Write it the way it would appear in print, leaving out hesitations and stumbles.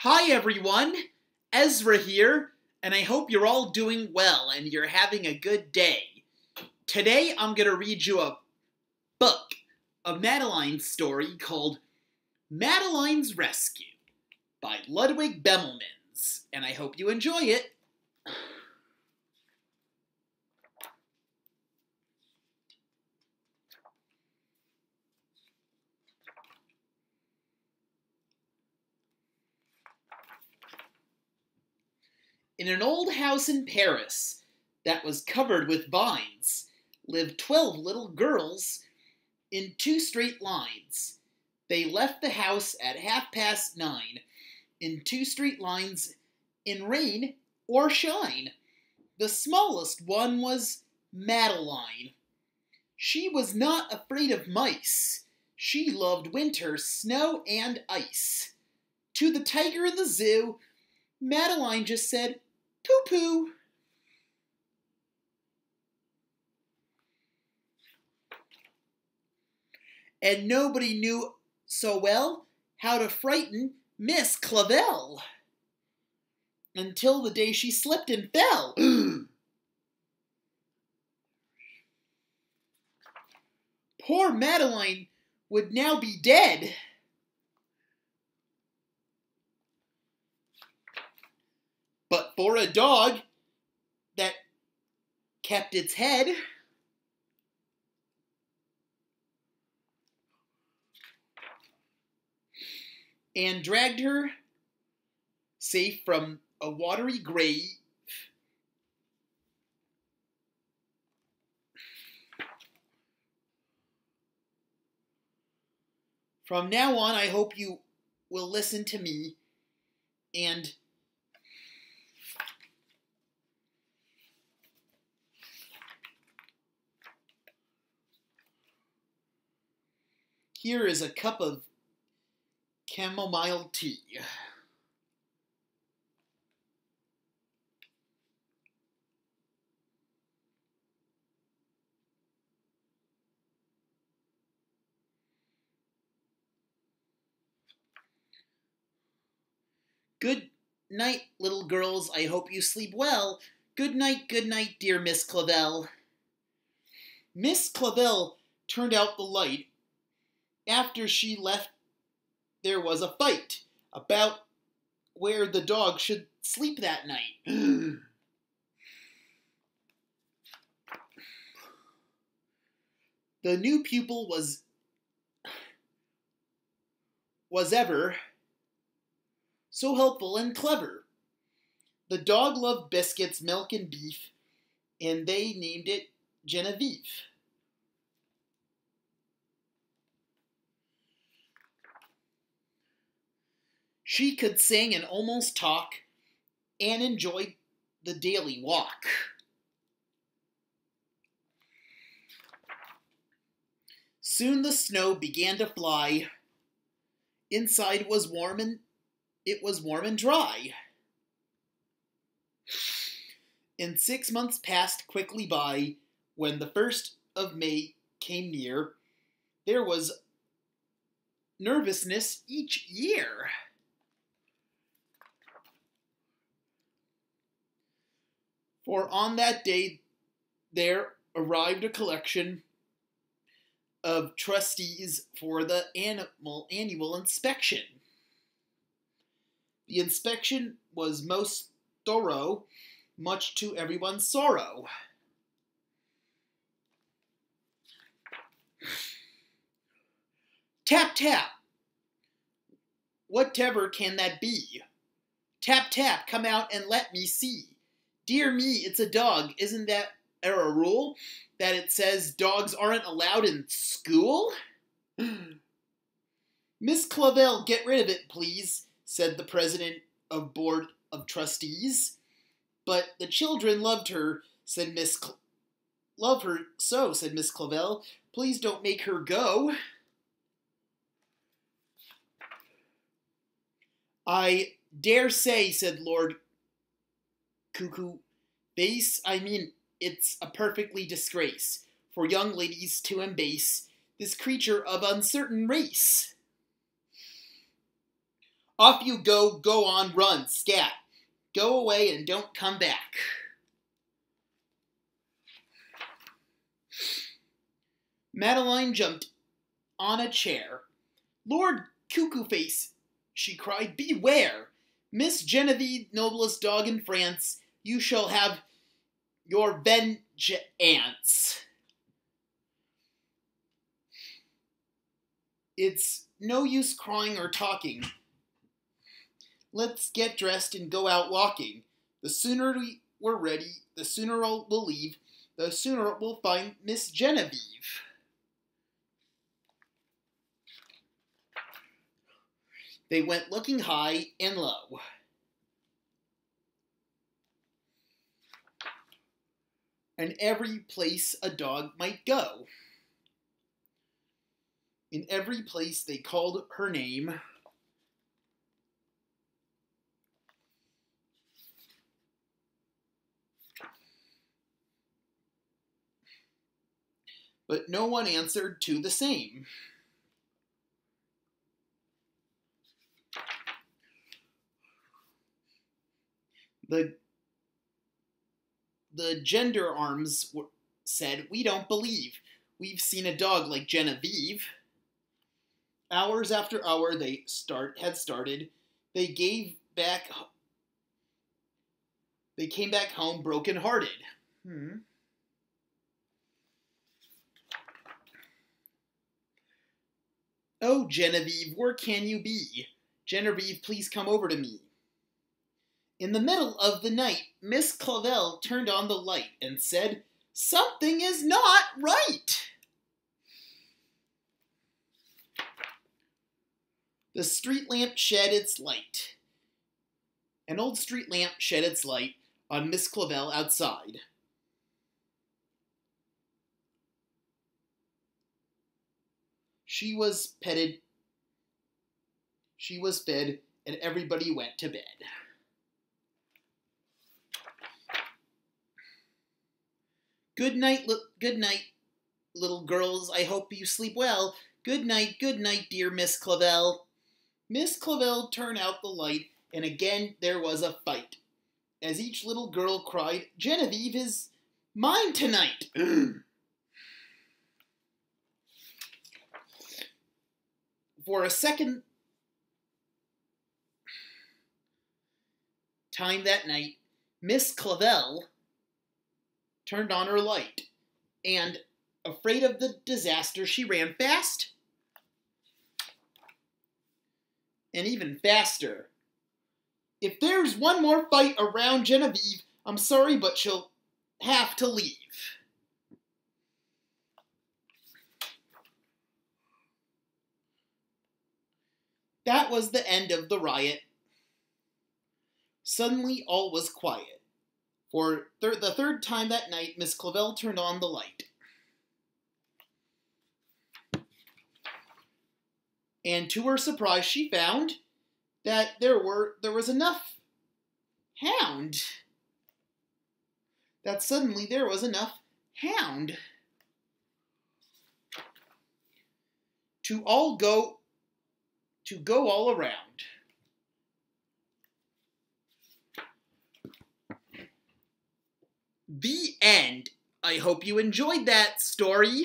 Hi everyone, Ezra here, and I hope you're all doing well and you're having a good day. Today I'm going to read you a book, a Madeline story called Madeline's Rescue by Ludwig Bemelmans, and I hope you enjoy it. In an old house in Paris that was covered with vines lived 12 little girls in 2 straight lines. They left the house at 9:30 in 2 straight lines in rain or shine. The smallest one was Madeline. She was not afraid of mice. She loved winter, snow, and ice. To the tiger in the zoo, Madeline just said, "Poo-poo." And nobody knew so well how to frighten Miss Clavel until the day she slipped and fell. Poor Madeline would now be dead. But for a dog that kept its head, and dragged her safe from a watery grave, from now on, I hope you will listen to me and here is a cup of chamomile tea. Good night, little girls. I hope you sleep well. Good night, dear Miss Clavel. Miss Clavel turned out the light. After she left, there was a fight about where the dog should sleep that night. The new pupil was ever so helpful and clever. The dog loved biscuits, milk, and beef, and they named it Genevieve. She could sing and almost talk, and enjoyed the daily walk. Soon the snow began to fly. Inside was warm and dry. And 6 months passed quickly by. When the 1st of May came near, there was nervousness each year. For on that day there arrived a collection of trustees for the annual inspection. The inspection was most thorough, much to everyone's sorrow. Tap, tap. Whatever can that be? Tap, tap, come out and let me see. Dear me, it's a dog. Isn't that a rule that it says dogs aren't allowed in school? Miss Clavel, get rid of it, please, said the president of Board of Trustees. But the children loved her, said Miss Clavel. Please don't make her go. I dare say, said Lord Cuckoo Face, it's a perfectly disgrace for young ladies to embase this creature of uncertain race. Off you go, go on, run, scat. Go away and don't come back. Madeline jumped on a chair. Lord Cuckoo Face, she cried, beware! Miss Genevieve, noblest dog in France, you shall have your vengeance. It's no use crying or talking. Let's get dressed and go out walking. The sooner we're ready, the sooner we'll leave, the sooner we'll find Miss Genevieve. They went looking high and low. And every place a dog might go. In every place they called her name. But no one answered to the same. The gendarmes said, we don't believe. We've seen a dog like Genevieve. Hours after hour they had started. They came back home broken-hearted. Oh, Genevieve, where can you be? Genevieve, please come over to me. In the middle of the night, Miss Clavel turned on the light and said, something is not right. The street lamp shed its light. An old street lamp shed its light on Miss Clavel outside. She was petted, she was fed, and everybody went to bed. Good night, little girls. I hope you sleep well. Good night, dear Miss Clavel. Miss Clavel turned out the light, and again there was a fight, as each little girl cried, Genevieve is mine tonight. For a second time that night, Miss Clavel turned on her light, and, afraid of the disaster, she ran fast and even faster. If there's one more fight around Genevieve, I'm sorry, but she'll have to leave. That was the end of the riot. Suddenly, all was quiet. For the third time that night, Miss Clavel turned on the light. And to her surprise, she found that there was enough hound. That suddenly there was enough hound to go all around. The end. I hope you enjoyed that story.